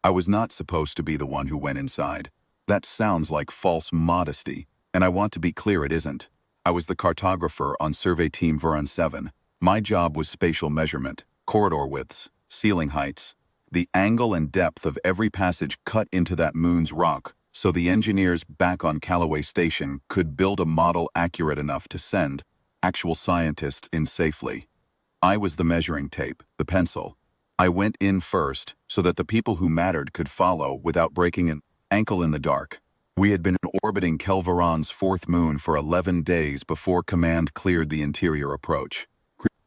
I was not supposed to be the one who went inside. That sounds like false modesty, and I want to be clear it isn't. I was the cartographer on Survey Team Veron 7. My job was spatial measurement, corridor widths, ceiling heights, the angle and depth of every passage cut into that moon's rock, so the engineers back on Callaway Station could build a model accurate enough to send actual scientists in safely. I was the measuring tape, the pencil. I went in first so that the people who mattered could follow without breaking an ankle in the dark. We had been orbiting Kelveron's fourth moon for 11 days before command cleared the interior approach.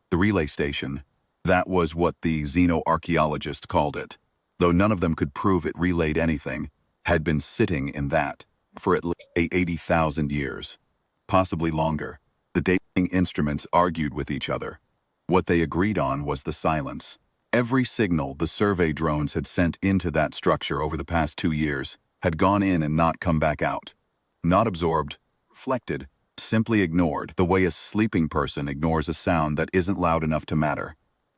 The relay station, that was what the xenoarchaeologists called it, though none of them could prove it relayed anything, had been sitting in that for at least 80,000 years, possibly longer. The dating instruments argued with each other. What they agreed on was the silence. Every signal the survey drones had sent into that structure over the past 2 years had gone in and not come back out. Not absorbed, reflected, simply ignored, the way a sleeping person ignores a sound that isn't loud enough to matter.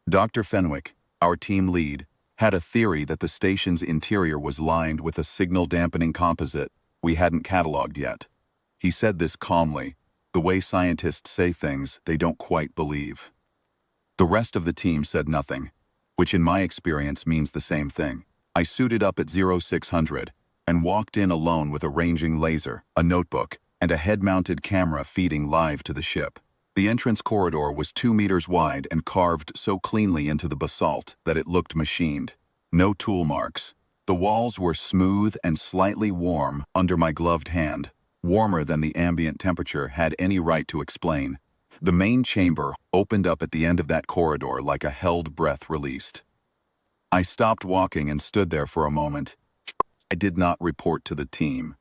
Dr. Fenwick, our team lead, had a theory that the station's interior was lined with a signal-dampening composite we hadn't cataloged yet. He said this calmly, the way scientists say things they don't quite believe. The rest of the team said nothing, which in my experience means the same thing. I suited up at 0600 and walked in alone with a ranging laser, a notebook, and a head-mounted camera feeding live to the ship. The entrance corridor was 2 meters wide and carved so cleanly into the basalt that it looked machined. No tool marks. The walls were smooth and slightly warm under my gloved hand, warmer than the ambient temperature had any right to explain. The main chamber opened up at the end of that corridor like a held breath released. I stopped walking and stood there for a moment. I did not report to the team,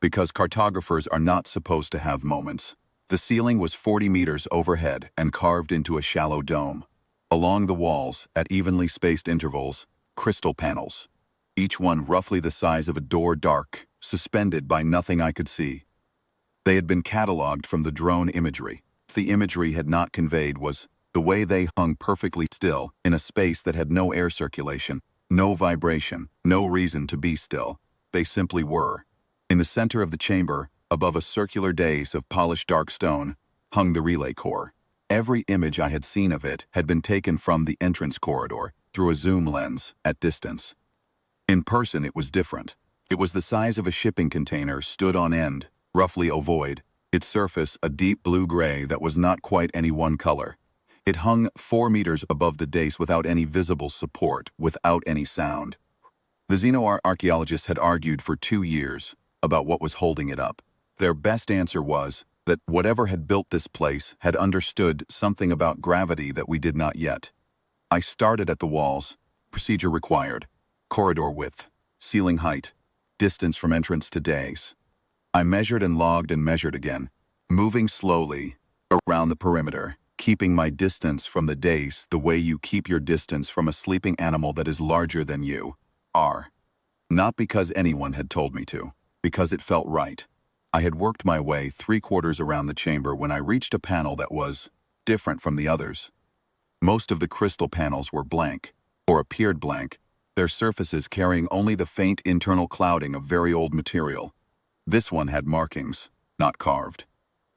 because cartographers are not supposed to have moments. The ceiling was 40 meters overhead and carved into a shallow dome. Along the walls, at evenly spaced intervals, crystal panels, each one roughly the size of a door, dark, suspended by nothing I could see. They had been cataloged from the drone imagery. The imagery had not conveyed was the way they hung perfectly still in a space that had no air circulation, no vibration, no reason to be still. They simply were. In the center of the chamber, above a circular dais of polished dark stone, hung the relay core. Every image I had seen of it had been taken from the entrance corridor through a zoom lens at distance. In person it was different. It was the size of a shipping container stood on end, roughly ovoid, its surface a deep blue-gray that was not quite any one color. It hung 4 meters above the dais without any visible support, without any sound. The xenoarchaeologists had argued for 2 years about what was holding it up. Their best answer was that whatever had built this place had understood something about gravity that we did not yet. I started at the walls, procedure required, corridor width, ceiling height, distance from entrance to dais. I measured and logged and measured again, moving slowly around the perimeter, keeping my distance from the dais the way you keep your distance from a sleeping animal that is larger than you. Not because anyone had told me to, because it felt right. I had worked my way 3/4 around the chamber when I reached a panel that was different from the others. Most of the crystal panels were blank, or appeared blank, their surfaces carrying only the faint internal clouding of very old material. This one had markings, not carved,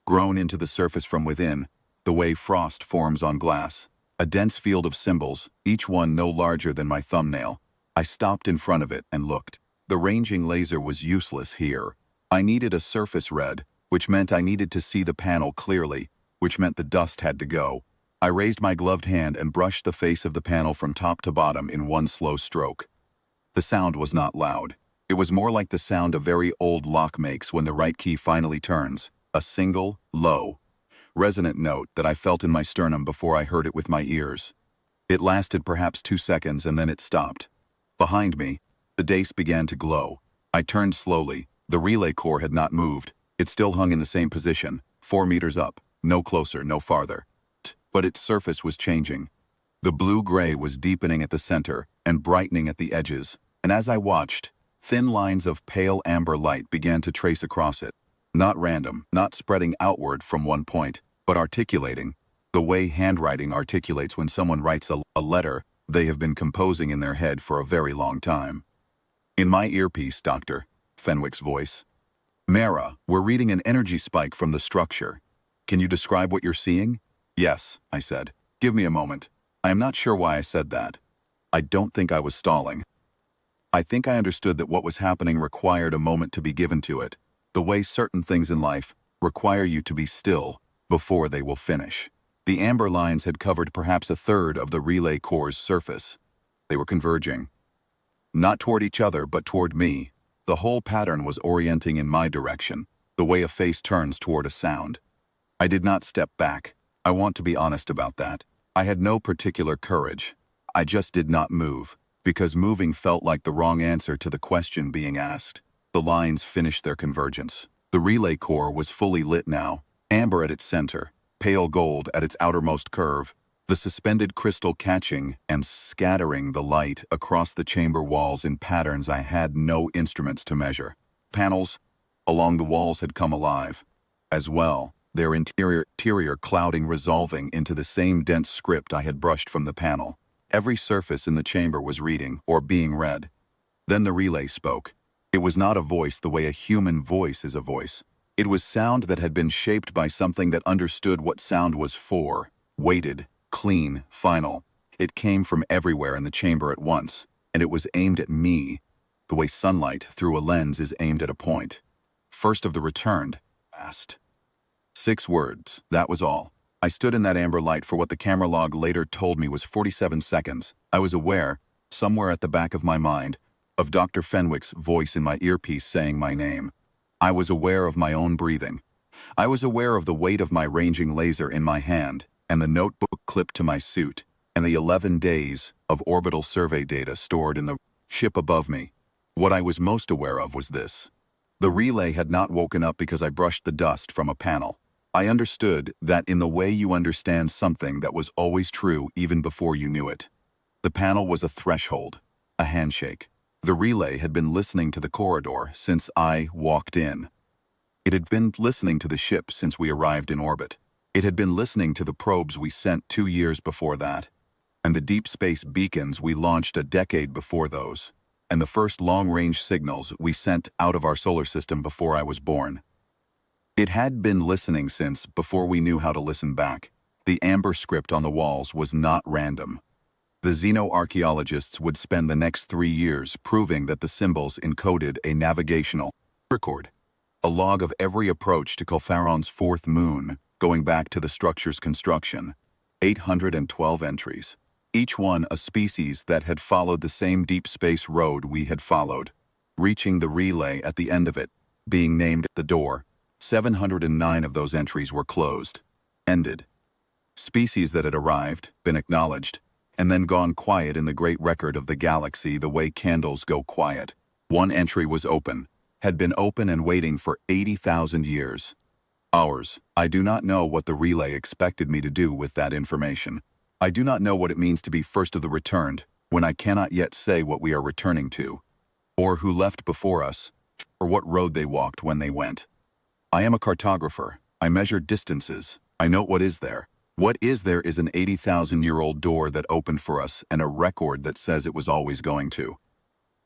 grown into the surface from within, the way frost forms on glass. A dense field of symbols, each one no larger than my thumbnail. I stopped in front of it and looked. The ranging laser was useless here. I needed a surface read, which meant I needed to see the panel clearly, which meant the dust had to go. I raised my gloved hand and brushed the face of the panel from top to bottom in one slow stroke. The sound was not loud. It was more like the sound a very old lock makes when the right key finally turns, a single, low, resonant note that I felt in my sternum before I heard it with my ears. It lasted perhaps 2 seconds and then it stopped. Behind me, the dais began to glow. I turned slowly. The relay core had not moved. It still hung in the same position, 4 meters up, no closer, no farther. But its surface was changing. The blue-gray was deepening at the center and brightening at the edges, and as I watched, thin lines of pale amber light began to trace across it. Not random, not spreading outward from one point, but articulating, the way handwriting articulates when someone writes a letter they have been composing in their head for a very long time. In my earpiece, Dr. Fenwick's voice. Mara, we're reading an energy spike from the structure. Can you describe what you're seeing? Yes, I said. Give me a moment. I am not sure why I said that. I don't think I was stalling. I think I understood that what was happening required a moment to be given to it, the way certain things in life require you to be still before they will finish. The amber lines had covered perhaps a third of the relay core's surface. They were converging. Not toward each other, but toward me. The whole pattern was orienting in my direction, the way a face turns toward a sound. I did not step back. I want to be honest about that. I had no particular courage. I just did not move, because moving felt like the wrong answer to the question being asked. The lines finished their convergence. The relay core was fully lit now, amber at its center, pale gold at its outermost curve, the suspended crystal catching and scattering the light across the chamber walls in patterns I had no instruments to measure. Panels along the walls had come alive. As well, their interior clouding resolving into the same dense script I had brushed from the panel. Every surface in the chamber was reading or being read. Then the relay spoke. It was not a voice the way a human voice is a voice. It was sound that had been shaped by something that understood what sound was for, weighted, clean, final. It came from everywhere in the chamber at once, and it was aimed at me, the way sunlight through a lens is aimed at a point. First of the returned, fast. 6 words, that was all. I stood in that amber light for what the camera log later told me was 47 seconds. I was aware, somewhere at the back of my mind, of Dr. Fenwick's voice in my earpiece saying my name. I was aware of my own breathing. I was aware of the weight of my ranging laser in my hand, and the notebook clipped to my suit, and the 11 days of orbital survey data stored in the ship above me. What I was most aware of was this. The relay had not woken up because I brushed the dust from a panel. I understood that in the way you understand something that was always true even before you knew it. The panel was a threshold, a handshake. The relay had been listening to the corridor since I walked in. It had been listening to the ship since we arrived in orbit. It had been listening to the probes we sent 2 years before that, and the deep space beacons we launched a decade before those, and the first long-range signals we sent out of our solar system before I was born. It had been listening since before we knew how to listen back. The amber script on the walls was not random. The xenoarchaeologists would spend the next 3 years proving that the symbols encoded a navigational record, a log of every approach to Colfaron's 4th moon, going back to the structure's construction. 812 entries. Each one a species that had followed the same deep space road we had followed, reaching the relay at the end of it, being named at the door. 709 of those entries were closed, ended. Species that had arrived, been acknowledged, and then gone quiet in the great record of the galaxy the way candles go quiet. One entry was open, had been open and waiting for 80,000 years. Hours. I do not know what the relay expected me to do with that information. I do not know what it means to be first of the returned, when I cannot yet say what we are returning to, or who left before us, or what road they walked when they went. I am a cartographer. I measure distances. I note what is there. What is there is an 80,000-year-old door that opened for us and a record that says it was always going to.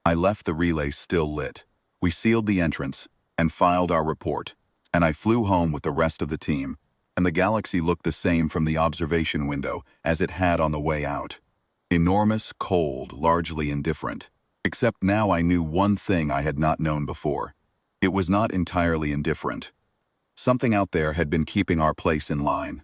I left the relay still lit. We sealed the entrance and filed our report, and I flew home with the rest of the team, and the galaxy looked the same from the observation window as it had on the way out. Enormous, cold, largely indifferent. Except now I knew one thing I had not known before. It was not entirely indifferent. Something out there had been keeping our place in line.